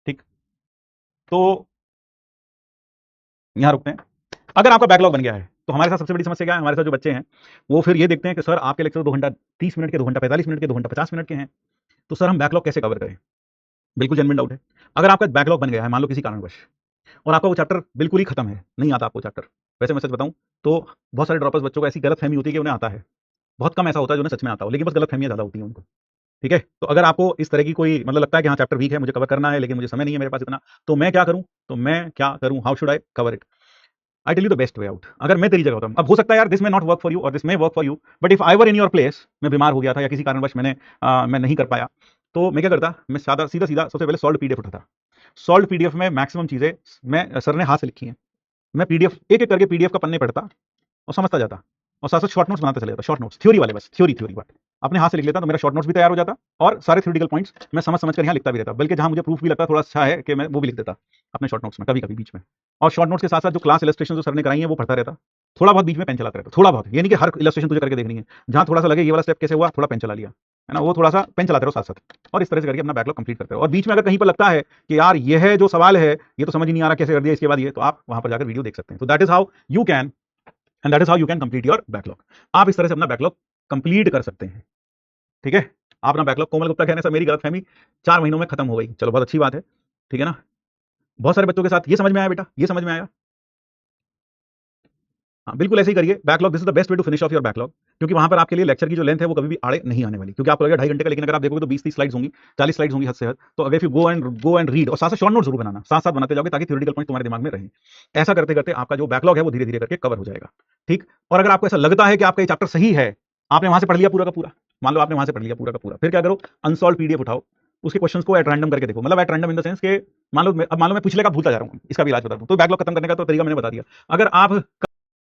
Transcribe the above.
ठीक, तो यहां रुकते हैं। अगर आपका बैकलॉग बन गया है तो हमारे साथ सबसे बड़ी समस्या क्या है, हमारे साथ जो बच्चे हैं वो फिर ये देखते हैं कि सर आपके लेक्चर 2 घंटा 30 मिनट के, 2 घंटा 45 मिनट के, 2 घंटा 50 मिनट के हैं, तो सर हम बैकलॉग कैसे कवर करें। बिल्कुल जेन्युइन डाउट है। अगर आपका बैकलॉग बन गया है मान लो किसी कारणवश, और आपका वो चैप्टर बिल्कुल ही खत्म है, नहीं आता आपको चैप्टर, वैसे मैं सच बताऊं तो बहुत सारे ड्रॉपर्स बच्चों को ऐसी गलत फहमी होती है कि उन्हें आता है, बहुत कम ऐसा होता है जो उन्हें सच में आता हो, लेकिन बस गलत फहमियां ज्यादा होती हैं उनको। ठीक है, तो अगर आपको इस तरह की कोई मतलब लगता है कि हाँ चैप्टर वीक है, मुझे कवर करना है लेकिन मुझे समय नहीं है मेरे पास इतना, तो मैं क्या करूं, how should I cover it. I tell you the best way out. अगर मैं तेरी जगह होता हूं, अब हो सकता है यार दिस में नॉट वर्क फॉर यू और दिस में work for you, but if I were in your place, मैं बीमार हो गया था या किसी कारणवश मैं नहीं कर पाया, तो मैं क्या करता, मैं सादा सीधा सीधा सबसे पहले सॉल्व पीडीएफ उठाता। सॉल्व पीडीएफ में मैक्सिमम चीजें मैं सर ने हाथ से लिखी हैं, मैं पीडीएफ एक एक करके पीडीएफ का पन्ने पढ़ता और समझता जाता, और साथ साथ शॉर्ट नोट्स बनाते चले जाता, शॉर्ट नोट्स थ्योरी वाले, बस थ्योरी बात अपने हाथ से लिख लेता, तो मेरा शॉर्ट नोट्स भी तैयार हो जाता और सारे थ्योरेटिकल पॉइंट्स मैं समझ समझ कर यहाँ लिखता भी रहता, बल्कि जहां मुझे प्रूफ भी लगता थोड़ा अच्छा है कि मैं वो भी लिख देता अपने शॉर्ट नोट्स में कभी कभी बीच में। और शॉर्ट नोट्स के साथ साथ जो क्लास इलस्ट्रेशन जो सर ने कराई है वो पढ़ता रहता, थोड़ा बहुत बीच में पेन चलाता रहता, थोड़ा बहुत, ये नहीं कि हर इलस्ट्रेशन तुझे करके देखनी है, जहां थोड़ा सा लगे ये वाला स्टेप कैसे हुआ, थोड़ा पेन चला लिया, है ना, वो थोड़ा सा पेन चलाते रहो साथ साथ, और इस तरह से करके अपना बैकलॉग कंप्लीट करते रहो। और बीच में अगर कहीं पर लगता है कि यार ये है जो सवाल है ये तो समझ ही नहीं आ रहा कैसे कर दिया इसके बाद ये, तो आप वहां पर जाकर वीडियो देख सकते हैं। तो that is how you can, and that is how you can complete your backlog. आप इस तरह से अपना बैकलॉग कंप्लीट कर सकते हैं। ठीक है, आप अपना बैकलॉग, कोमल गुप्ता कहने से मेरी गलतफहमी 4 महीनों में खत्म हो गई, चलो बहुत अच्छी बात है। ठीक है ना, बहुत सारे बच्चों के साथ ये समझ में आया बेटा, ये समझ में आया। हाँ बिल्कुल ऐसे ही करिए backlog, this is the best way to finish off your backlog, क्योंकि वहां पर आपके लिए लेक्चर की जो लेंथ है वो कभी भी आड़े नहीं आने वाली, क्योंकि आपको लगेगा 2.5 घंटे का, लेकिन अगर आप देखोगे तो 20-30 स्लाइड्स होंगी, 40 स्लाइड्स होंगी हद से हद। तो अगर गो एंड रीड, और साथ साथ शॉर्ट नोट जरूर बनाना, साथ साथ बनाते जाओगे ताकि थ्योरेटिकल पॉइंट तुम्हारे दिमाग में रहे। ऐसा करते करते आपका जो बैकलॉग है वो धीरे धीरे करके कवर हो जाएगा। ठीक, और अगर आपको ऐसा लगता है कि आपका ये चैप्टर सही है, आपने वहां से पढ़ लिया पूरा का पूरा, मान लो आपने वहां से पढ़ लिया पूरा का पूरा, फिर क्या करो, अनसॉल्व पीडीएफ उठाओ, उसके क्वेश्चंस को एट रैंडम करके देखो, मतलब at random in the sense के मान लो मैं पिछले का भूलता जा रहा हूं, इसका भी इलाज बता दूं, तो बैकलॉग खत्म करने का तो तरीका मैंने बता दिया। अगर आप